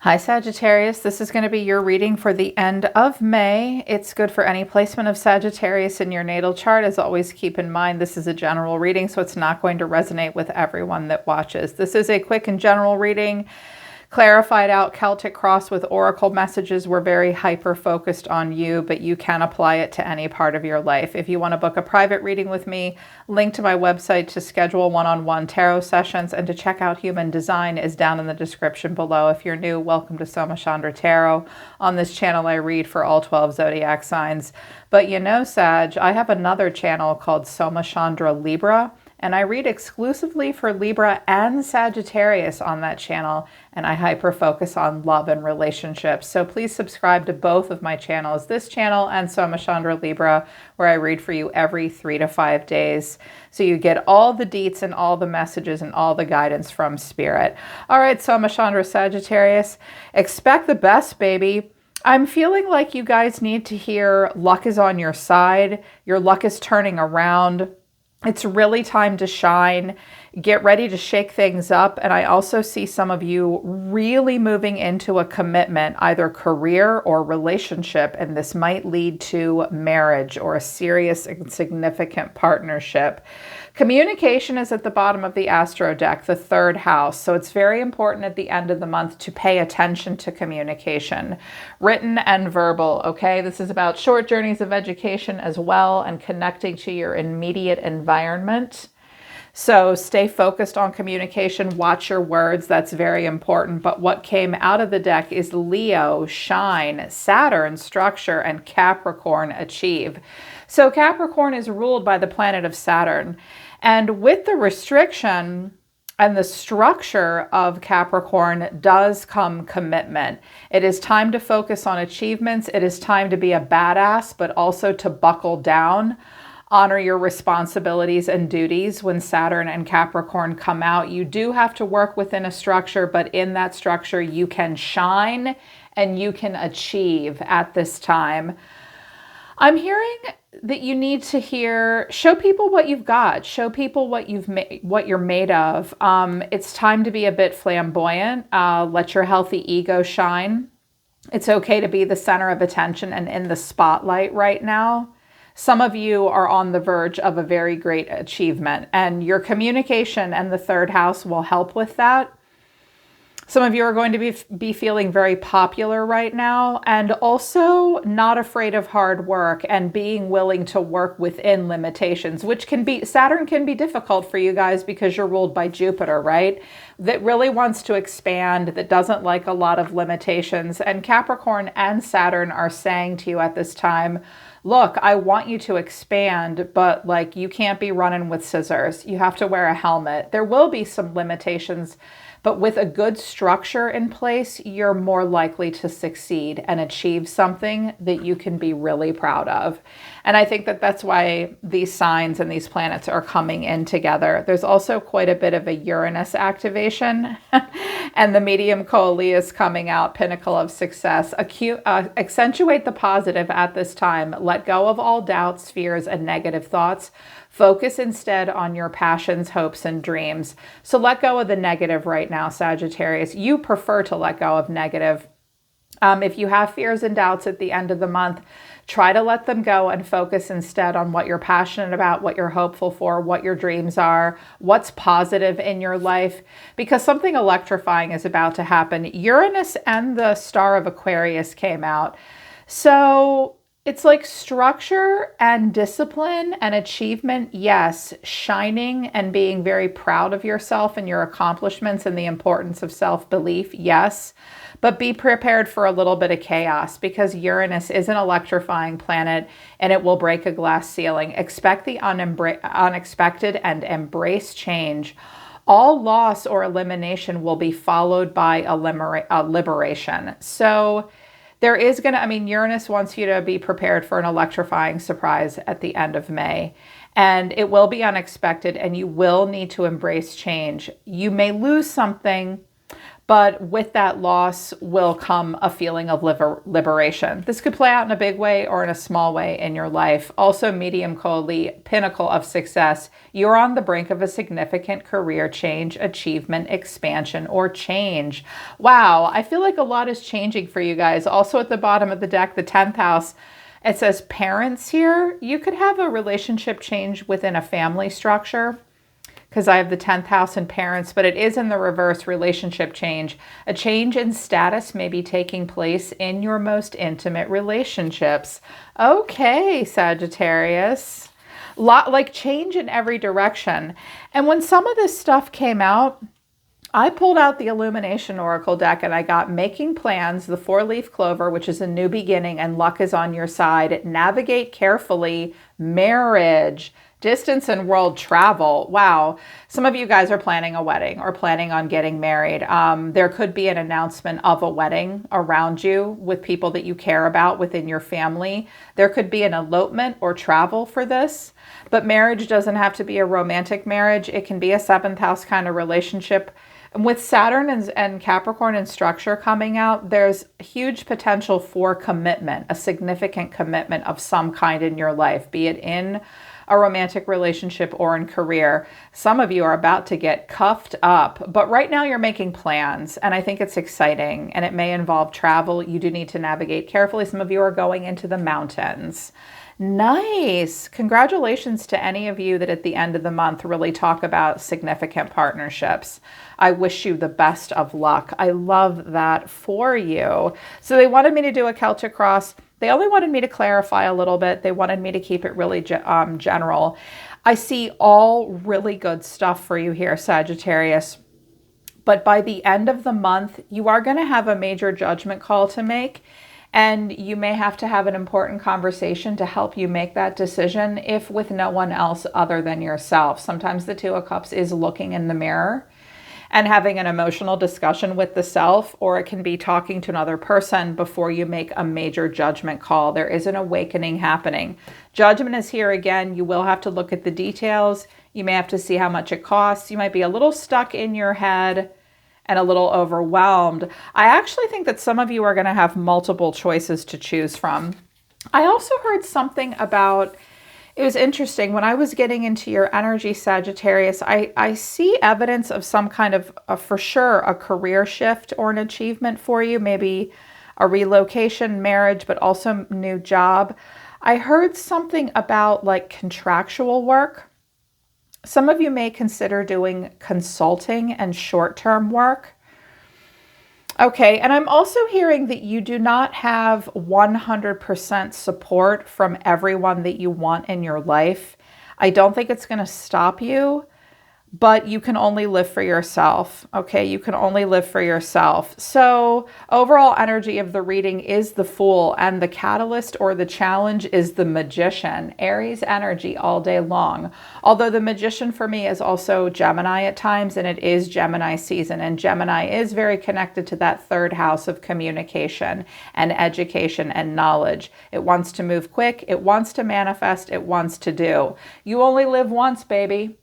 Hi Sagittarius, this is going to be your reading for the end of May. It's good for any placement of Sagittarius in your natal chart. As always, keep in mind this is a general reading, so it's not going to resonate with everyone that watches. This is a quick and general reading, clarified out Celtic cross with oracle messages. We're very hyper focused on you, but you can apply it to any part of your life. If you want to book a private reading with me, link to my website to schedule one-on-one tarot sessions and to check out Human Design is down in the description below. If you're new, welcome to Soma Chandra Tarot. On this channel, I read for all 12 zodiac signs. But you know, Sag, I have another channel called Soma Chandra Libra, and I read exclusively for Libra and Sagittarius on that channel, and I hyper-focus on love and relationships. So please subscribe to both of my channels, this channel and Soma Chandra Libra, where I read for you every 3 to 5 days. So you get all the deets and all the messages and all the guidance from Spirit. All right, Soma Chandra Sagittarius, expect the best, baby. I'm feeling like you guys need to hear luck is on your side. Your luck is turning around. It's really time to shine. Get ready to shake things up. And I also see some of you really moving into a commitment, either career or relationship. And this might lead to marriage or a serious and significant partnership. Communication is at the bottom of the Astro deck, the third house. So it's very important at the end of the month to pay attention to communication, written and verbal. Okay, this is about short journeys of education as well and connecting to your immediate environment. So stay focused on communication, watch your words, that's very important. But what came out of the deck is Leo, shine, Saturn, structure, and Capricorn, achieve. So Capricorn is ruled by the planet of Saturn. And with the restriction and the structure of Capricorn does come commitment. It is time to focus on achievements. It is time to be a badass, but also to buckle down. Honor your responsibilities and duties when Saturn and Capricorn come out. You do have to work within a structure, but in that structure, you can shine and you can achieve at this time. I'm hearing that you need to show people what you've got, show people what you're made of. It's time to be a bit flamboyant. Let your healthy ego shine. It's okay to be the center of attention and in the spotlight right now. Some of you are on the verge of a very great achievement, and your communication and the third house will help with that. Some of you are going to be feeling very popular right now, and also not afraid of hard work and being willing to work within limitations, which Saturn can be difficult for you guys because you're ruled by Jupiter, right? That really wants to expand, that doesn't like a lot of limitations. And Capricorn and Saturn are saying to you at this time, look, I want you to expand, but like you can't be running with scissors. You have to wear a helmet. There will be some limitations, but with a good structure in place, you're more likely to succeed and achieve something that you can be really proud of. And I think that that's why these signs and these planets are coming in together. There's also quite a bit of a Uranus activation and the medium coelicus coming out, pinnacle of success. Accentuate the positive at this time. Let go of all doubts, fears, and negative thoughts. Focus instead on your passions, hopes, and dreams. So let go of the negative right now, Sagittarius. You prefer to let go of negative. If you have fears and doubts at the end of the month, try to let them go and focus instead on what you're passionate about, what you're hopeful for, what your dreams are, what's positive in your life, because something electrifying is about to happen. Uranus and the star of Aquarius came out. So it's like structure and discipline and achievement, yes. Shining and being very proud of yourself and your accomplishments and the importance of self-belief, yes. But be prepared for a little bit of chaos because Uranus is an electrifying planet and it will break a glass ceiling. Expect the unexpected and embrace change. All loss or elimination will be followed by a liberation. So there is Uranus wants you to be prepared for an electrifying surprise at the end of May. And it will be unexpected and you will need to embrace change. You may lose something, But with that loss will come a feeling of liberation. This could play out in a big way or in a small way in your life. Also, medium coldly, pinnacle of success. You're on the brink of a significant career change, achievement, expansion, or change. Wow, I feel like a lot is changing for you guys. Also at the bottom of the deck, the 10th house, it says parents here. You could have a relationship change within a family structure, because I have the 10th house and parents, but it is in the reverse, relationship change. A change in status may be taking place in your most intimate relationships. Okay, Sagittarius. Like change in every direction. And when some of this stuff came out, I pulled out the Illumination Oracle deck and I got Making Plans, the 4-leaf clover, which is a new beginning and luck is on your side. Navigate carefully, marriage, distance and world travel. Wow. Some of you guys are planning a wedding or planning on getting married. There could be an announcement of a wedding around you with people that you care about within your family. There could be an elopement or travel for this, but marriage doesn't have to be a romantic marriage. It can be a 7th house kind of relationship. With Saturn and Capricorn in structure coming out, there's huge potential for commitment, a significant commitment of some kind in your life, be it in a romantic relationship or in career. Some of you are about to get cuffed up, but right now you're making plans and I think it's exciting and it may involve travel. You do need to navigate carefully. Some of you are going into the mountains. Nice. Congratulations to any of you that at the end of the month really talk about significant partnerships. I wish you the best of luck. I love that for you. So they wanted me to do a Celtic cross. They only wanted me to clarify a little bit. They wanted me to keep it really general. I see all really good stuff for you here, Sagittarius. But by the end of the month, you are going to have a major judgment call to make. And you may have to have an important conversation to help you make that decision, if with no one else other than yourself. Sometimes the 2 of Cups is looking in the mirror and having an emotional discussion with the self, or it can be talking to another person before you make a major judgment call. There is an awakening happening. Judgment is here again. You will have to look at the details. You may have to see how much it costs. You might be a little stuck in your head and a little overwhelmed. I actually think that some of you are going to have multiple choices to choose from. I also heard something about, it was interesting, when I was getting into your energy, Sagittarius, I see evidence of some kind of, for sure, a career shift or an achievement for you, maybe a relocation, marriage, but also new job. I heard something about like contractual work. Some of you may consider doing consulting and short-term work. Okay, and I'm also hearing that you do not have 100% support from everyone that you want in your life. I don't think it's going to stop you, but you can only live for yourself. Okay, you can only live for yourself. So overall energy of the reading is the Fool, and the catalyst or the challenge is the Magician. Aries energy all day long. Although the Magician for me is also Gemini at times, and it is Gemini season, and Gemini is very connected to that 3rd house of communication and education and knowledge. It wants to move quick. It wants to manifest. It wants to do. You only live once, baby.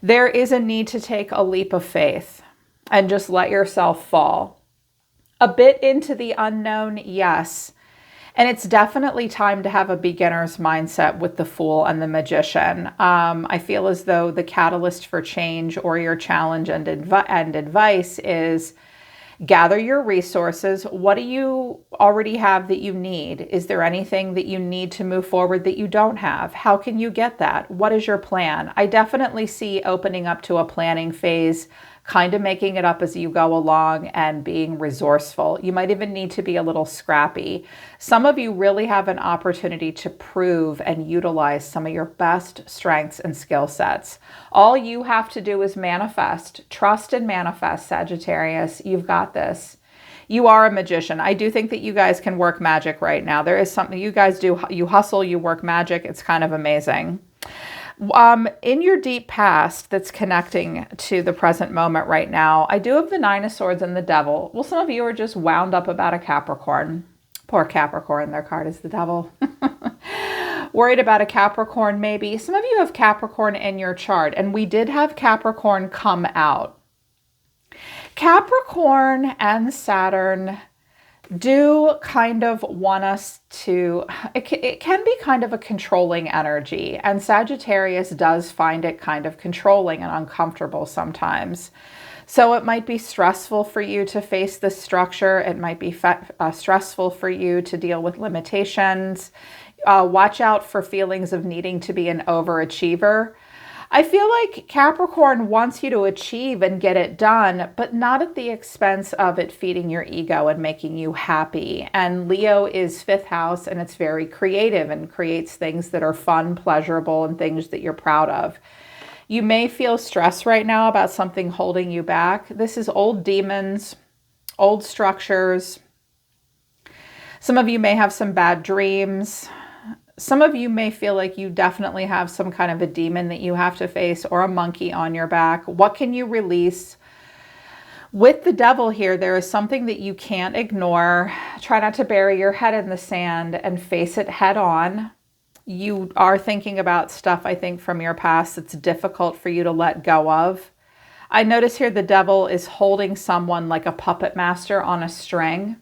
There is a need to take a leap of faith and just let yourself fall. A bit into the unknown, yes. And it's definitely time to have a beginner's mindset with the Fool and the Magician. I feel as though the catalyst for change or your challenge and advice is gather your resources. What do you already have that you need? Is there anything that you need to move forward that you don't have? How can you get that? What is your plan? I definitely see opening up to a planning phase, kind of making it up as you go along and being resourceful. You might even need to be a little scrappy. Some of you really have an opportunity to prove and utilize some of your best strengths and skill sets. All you have to do is manifest. Trust and manifest, Sagittarius. You've got this. You are a magician. I do think that you guys can work magic right now. There is something you guys do. You hustle, you work magic. It's kind of amazing. In your deep past that's connecting to the present moment right now, I do have the 9 of Swords and the Devil. Well, some of you are just wound up about a Capricorn. Poor Capricorn, their card is the Devil. Worried about a Capricorn, maybe. Some of you have Capricorn in your chart, and we did have Capricorn come out. Capricorn and Saturn do kind of want us to, it can be kind of a controlling energy, and Sagittarius does find it kind of controlling and uncomfortable sometimes. So it might be stressful for you to face this structure. It might be stressful for you to deal with limitations. Watch out for feelings of needing to be an overachiever. I feel like Capricorn wants you to achieve and get it done, but not at the expense of it feeding your ego and making you happy. And Leo is 5th house, and it's very creative and creates things that are fun, pleasurable, and things that you're proud of. You may feel stress right now about something holding you back. This is old demons, old structures. Some of you may have some bad dreams. Some of you may feel like you definitely have some kind of a demon that you have to face, or a monkey on your back. What can you release? With the devil here, there is something that you can't ignore. Try not to bury your head in the sand and face it head on. You are thinking about stuff, I think, from your past that's difficult for you to let go of. I notice here the devil is holding someone like a puppet master on a string.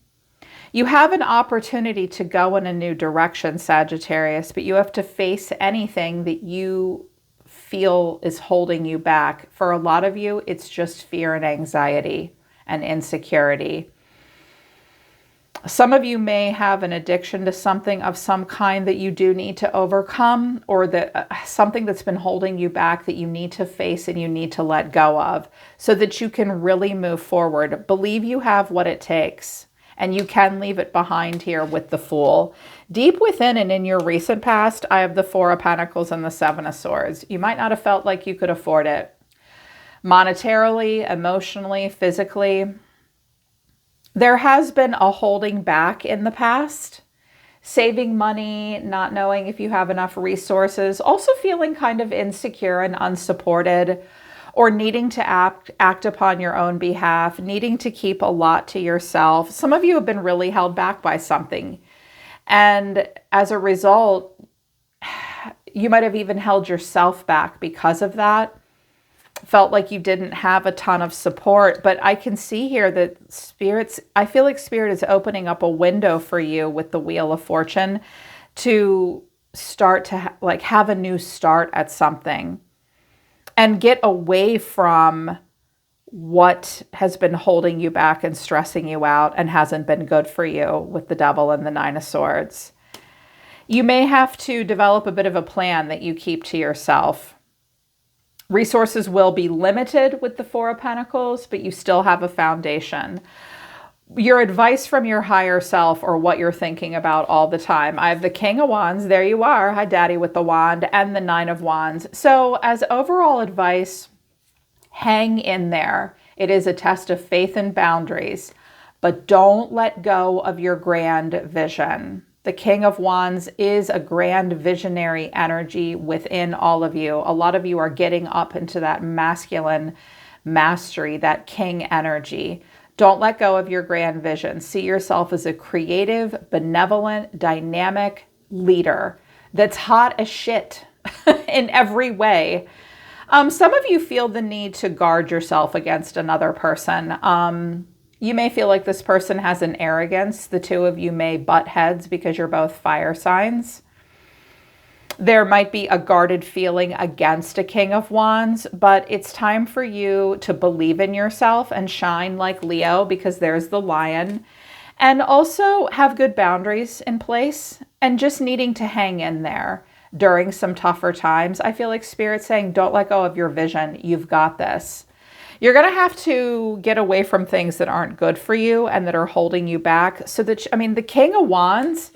You have an opportunity to go in a new direction, Sagittarius, but you have to face anything that you feel is holding you back. For a lot of you, it's just fear and anxiety and insecurity. Some of you may have an addiction to something of some kind that you do need to overcome, or that something that's been holding you back that you need to face and you need to let go of so that you can really move forward. Believe you have what it takes. And you can leave it behind here with the Fool. Deep within and in your recent past, I have the 4 of Pentacles and the 7 of Swords. You might not have felt like you could afford it. Monetarily, emotionally, physically. There has been a holding back in the past. Saving money, not knowing if you have enough resources. Also feeling kind of insecure and unsupported. Or needing to act upon your own behalf, needing to keep a lot to yourself. Some of you have been really held back by something. And as a result, you might have even held yourself back because of that. Felt like you didn't have a ton of support. But I can see here that I feel like Spirit is opening up a window for you with the Wheel of Fortune to start to have a new start at something. And get away from what has been holding you back and stressing you out and hasn't been good for you with the Devil and the 9 of Swords. You may have to develop a bit of a plan that you keep to yourself. Resources will be limited with the 4 of Pentacles, but you still have a foundation. Your advice from your higher self, or what you're thinking about all the time. I have the King of Wands. There you are. Hi, Daddy with the wand, and the 9 of Wands. So as overall advice, hang in there. It is a test of faith and boundaries, but don't let go of your grand vision. The King of Wands is a grand visionary energy within all of you. A lot of you are getting up into that masculine mastery, that king energy. Don't let go of your grand vision. See yourself as a creative, benevolent, dynamic leader that's hot as shit in every way. Some of you feel the need to guard yourself against another person. You may feel like this person has an arrogance. The two of you may butt heads because you're both fire signs. There might be a guarded feeling against a King of Wands, but it's time for you to believe in yourself and shine like Leo, because there's the lion, and also have good boundaries in place and just needing to hang in there during some tougher times. I feel like Spirit's saying, don't let go of your vision. You've got this. You're going to have to get away from things that aren't good for you and that are holding you back. So that, the King of Wands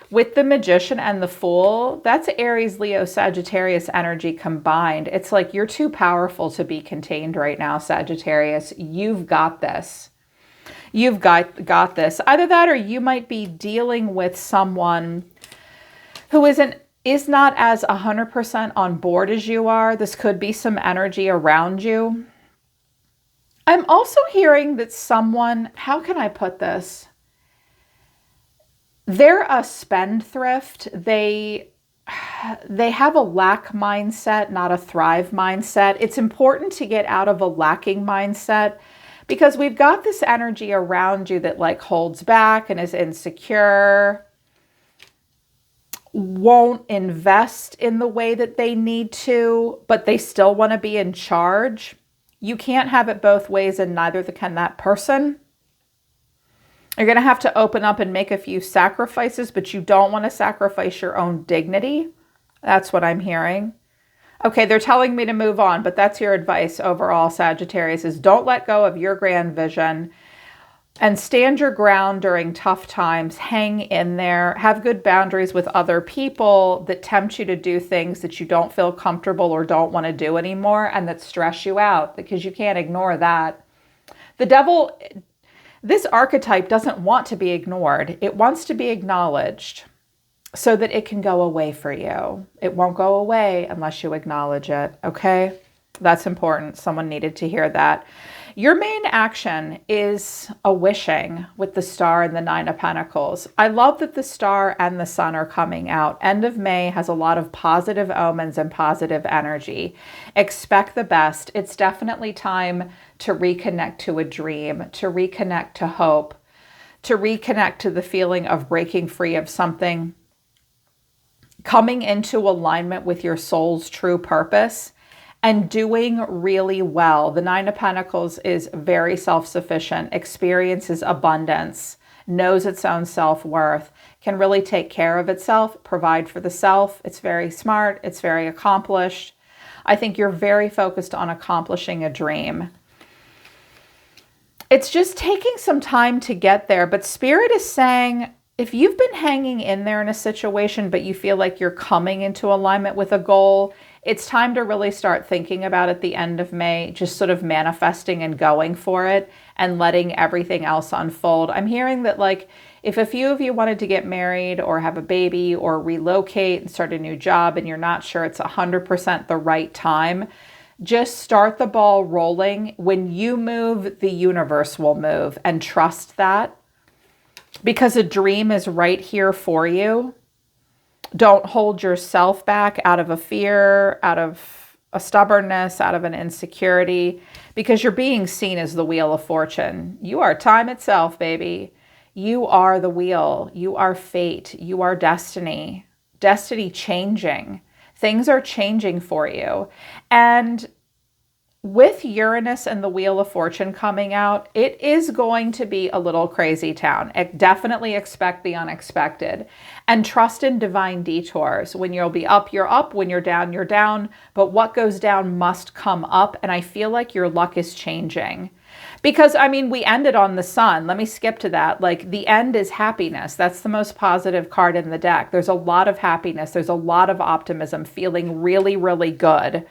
with the Magician and the Fool, that's Aries, Leo, Sagittarius energy combined. It's like you're too powerful to be contained right now, Sagittarius. You've got this. You've got this. Either that, or you might be dealing with someone who is not as 100% on board as you are. This could be some energy around you. I'm also hearing that someone, how can I put this? They're a spendthrift. They have a lack mindset, not a thrive mindset. It's important to get out of a lacking mindset, Because we've got this energy around you that like holds back and is insecure, won't invest in the way that they need to, but they still want to be in charge. You can't have it both ways, and neither can that person. You're going to have to open up and make a few sacrifices, but you don't want to sacrifice your own dignity. That's what I'm hearing. Okay, they're telling me to move on, but that's your advice overall, Sagittarius, is don't let go of your grand vision and stand your ground during tough times. Hang in there. Have good boundaries with other people that tempt you to do things that you don't feel comfortable or don't want to do anymore and that stress you out, because you can't ignore that. The devil, this archetype doesn't want to be ignored. It wants to be acknowledged, so that it can go away for you. It won't go away unless you acknowledge it, okay? That's important. Someone needed to hear that. Your main action is a wishing with the Star and the Nine of Pentacles. I love that the Star and the Sun are coming out. End of May has a lot of positive omens and positive energy. Expect the best. It's definitely time to reconnect to a dream, to reconnect to hope, to reconnect to the feeling of breaking free of something, coming into alignment with your soul's true purpose, and doing really well. The Nine of Pentacles is very self-sufficient, experiences abundance, knows its own self-worth, can really take care of itself, provide for the self. It's very smart. It's very accomplished. I think you're very focused on accomplishing a dream. It's just taking some time to get there, but Spirit is saying, if you've been hanging in there in a situation, but you feel like you're coming into alignment with a goal, it's time to really start thinking about at the end of May, just sort of manifesting and going for it and letting everything else unfold. I'm hearing that like if a few of you wanted to get married or have a baby or relocate and start a new job and you're not sure it's 100% the right time, just start the ball rolling. When you move, the universe will move, and trust that. Because a dream is right here for you. Don't hold yourself back out of a fear, out of a stubbornness, out of an insecurity, because you're being seen as the Wheel of Fortune. You are time itself, baby. You are the wheel. You are fate. You are destiny. Destiny changing. Things are changing for you. And with Uranus and the Wheel of Fortune coming out, it is going to be a little crazy town. Definitely expect the unexpected and trust in divine detours. When you'll be up, you're up. When you're down, you're down. But what goes down must come up. And I feel like your luck is changing. Because, I mean, we ended on the Sun. Let me skip to that. Like, the end is happiness. That's the most positive card in the deck. There's a lot of happiness. There's a lot of optimism, feeling really, really good.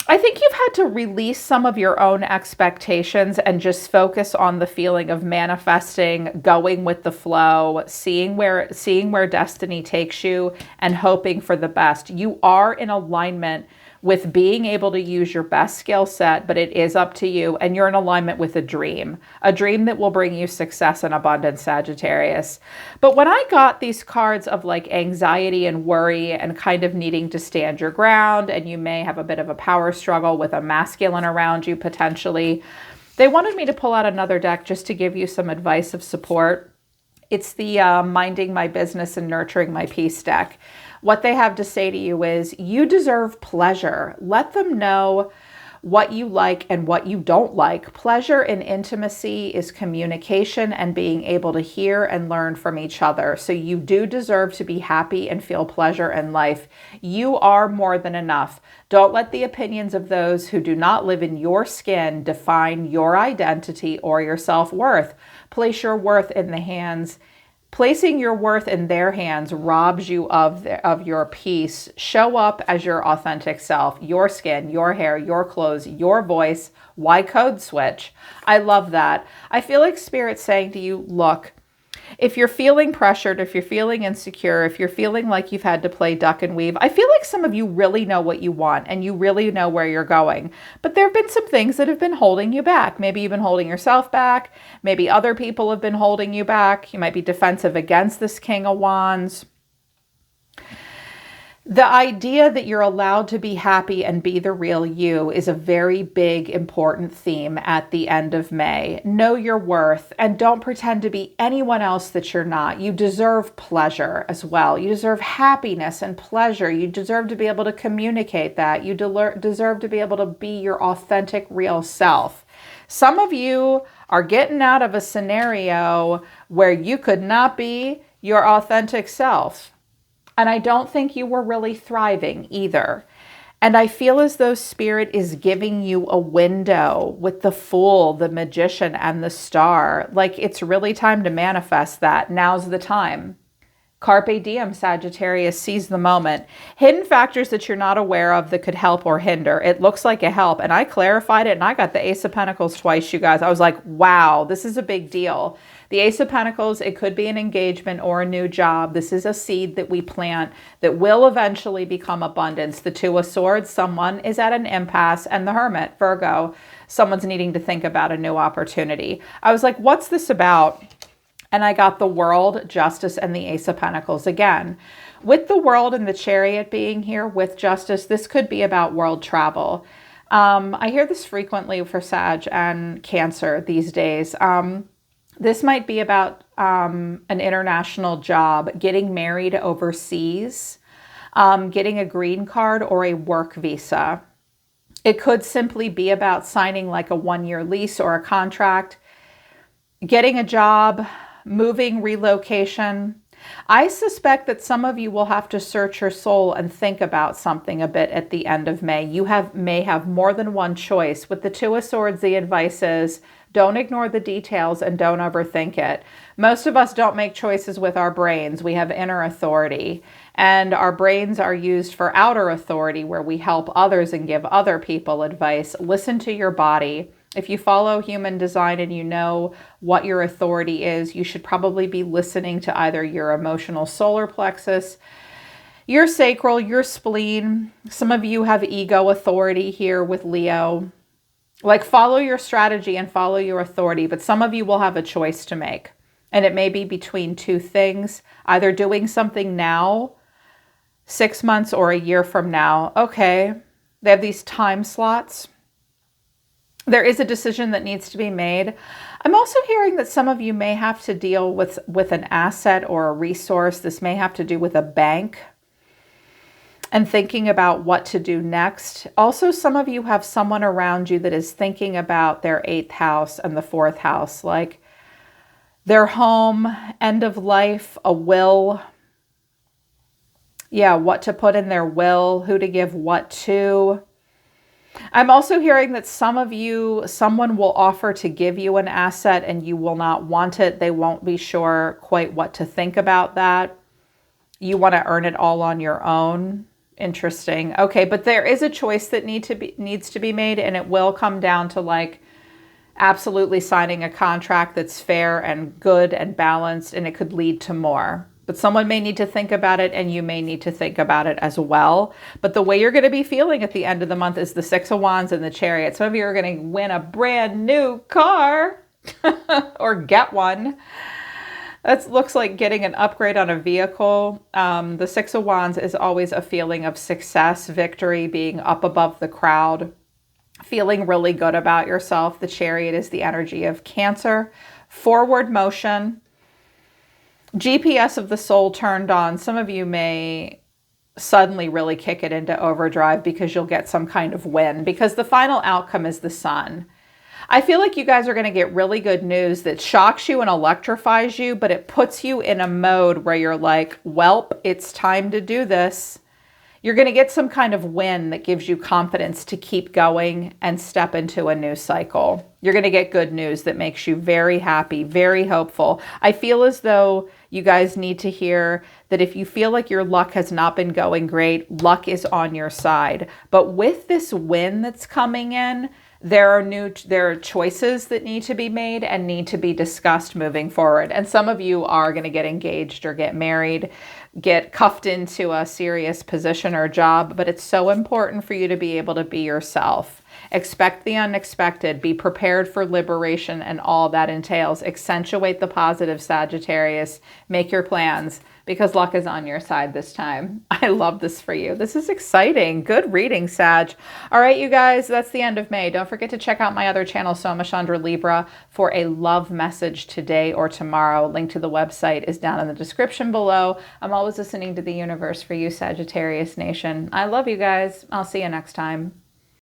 I think you've had to release some of your own expectations and just focus on the feeling of manifesting, going with the flow, seeing where destiny takes you and hoping for the best. You are in alignment with being able to use your best skill set, but it is up to you, and you're in alignment with a dream that will bring you success and abundance, Sagittarius. But when I got these cards of like anxiety and worry and kind of needing to stand your ground, and you may have a bit of a power struggle with a masculine around you potentially, they wanted me to pull out another deck just to give you some advice of support. It's the Minding My Business and Nurturing My Peace deck. What they have to say to you is, you deserve pleasure. Let them know what you like and what you don't like. Pleasure in intimacy is communication and being able to hear and learn from each other. So you do deserve to be happy and feel pleasure in life. You are more than enough. Don't let the opinions of those who do not live in your skin define your identity or your self-worth. Place your worth in the hands. Placing your worth in their hands robs you of your peace. Show up as your authentic self, your skin, your hair, your clothes, your voice. Why code switch? I love that. I feel like Spirit's saying to you, look, if you're feeling pressured, if you're feeling insecure, if you're feeling like you've had to play duck and weave, I feel like some of you really know what you want and you really know where you're going. But there have been some things that have been holding you back. Maybe you've been holding yourself back. Maybe other people have been holding you back. You might be defensive against this King of Wands. The idea that you're allowed to be happy and be the real you is a very big, important theme at the end of May. Know your worth and don't pretend to be anyone else that you're not. You deserve pleasure as well. You deserve happiness and pleasure. You deserve to be able to communicate that. You deserve to be able to be your authentic, real self. Some of you are getting out of a scenario where you could not be your authentic self. And I don't think you were really thriving either. And I feel as though Spirit is giving you a window with the Fool, the Magician, and the Star. Like, it's really time to manifest that. Now's the time. Carpe diem, Sagittarius, seize the moment. Hidden factors that you're not aware of that could help or hinder. It looks like a help. And I clarified it and I got the Ace of Pentacles twice, you guys. I was like, wow, this is a big deal. The Ace of Pentacles, it could be an engagement or a new job. This is a seed that we plant that will eventually become abundance. The Two of Swords, someone is at an impasse. And the Hermit, Virgo, someone's needing to think about a new opportunity. I was like, what's this about? And I got the World, Justice, and the Ace of Pentacles again. With the World and the Chariot being here with Justice, this could be about world travel. I hear this frequently for Sag and Cancer these days. This might be about an international job, getting married overseas, getting a green card or a work visa. It could simply be about signing like a 1-year lease or a contract, getting a job, moving, relocation. I suspect that some of you will have to search your soul and think about something a bit at the end of May. You may have more than one choice. With the Two of Swords, the advice is don't ignore the details and don't overthink it. Most of us don't make choices with our brains. We have inner authority, and our brains are used for outer authority where we help others and give other people advice. Listen to your body. If you follow human design and you know what your authority is, you should probably be listening to either your emotional solar plexus, your sacral, your spleen. Some of you have ego authority here with Leo. Like, follow your strategy and follow your authority, but some of you will have a choice to make. And it may be between two things, either doing something now, 6 months, or a year from now. Okay, they have these time slots. There is a decision that needs to be made. I'm also hearing that some of you may have to deal with an asset or a resource. This may have to do with a bank and thinking about what to do next. Also, some of you have someone around you that is thinking about their 8th house and the 4th house, like their home, end of life, a will. Yeah, what to put in their will, who to give what to. I'm also hearing that some of you, someone will offer to give you an asset and you will not want it. They won't be sure quite what to think about that. You want to earn it all on your own. Interesting. Okay, but there is a choice that needs to be made, and it will come down to like absolutely signing a contract that's fair and good and balanced, and it could lead to more. But someone may need to think about it, and you may need to think about it as well. But the way you're going to be feeling at the end of the month is the Six of Wands and the Chariot. Some of you are going to win a brand new car or get one. That looks like getting an upgrade on a vehicle. The Six of Wands is always a feeling of success, victory, being up above the crowd, feeling really good about yourself. The Chariot is the energy of Cancer, forward motion. GPS of the soul turned on. Some of you may suddenly really kick it into overdrive because you'll get some kind of win, because the final outcome is the Sun. I feel like you guys are going to get really good news that shocks you and electrifies you, but it puts you in a mode where you're like, welp, it's time to do this. You're going to get some kind of win that gives you confidence to keep going and step into a new cycle. You're going to get good news that makes you very happy, very hopeful. I feel as though you guys need to hear that if you feel like your luck has not been going great, luck is on your side. But with this win that's coming in, there are choices that need to be made and need to be discussed moving forward. And some of you are going to get engaged or get married, get cuffed into a serious position or job, but it's so important for you to be able to be yourself. Expect the unexpected, be prepared for liberation and all that entails. Accentuate the positive, Sagittarius. Make your plans, because luck is on your side this time. I love this for you. This is exciting. Good reading, Sag. All right, you guys, that's the end of May. Don't forget to check out my other channel, Soma Chandra Libra, for a love message today or tomorrow. Link to the website is down in the description below. I'm always listening to the universe for you, Sagittarius Nation. I love you guys. I'll see you next time.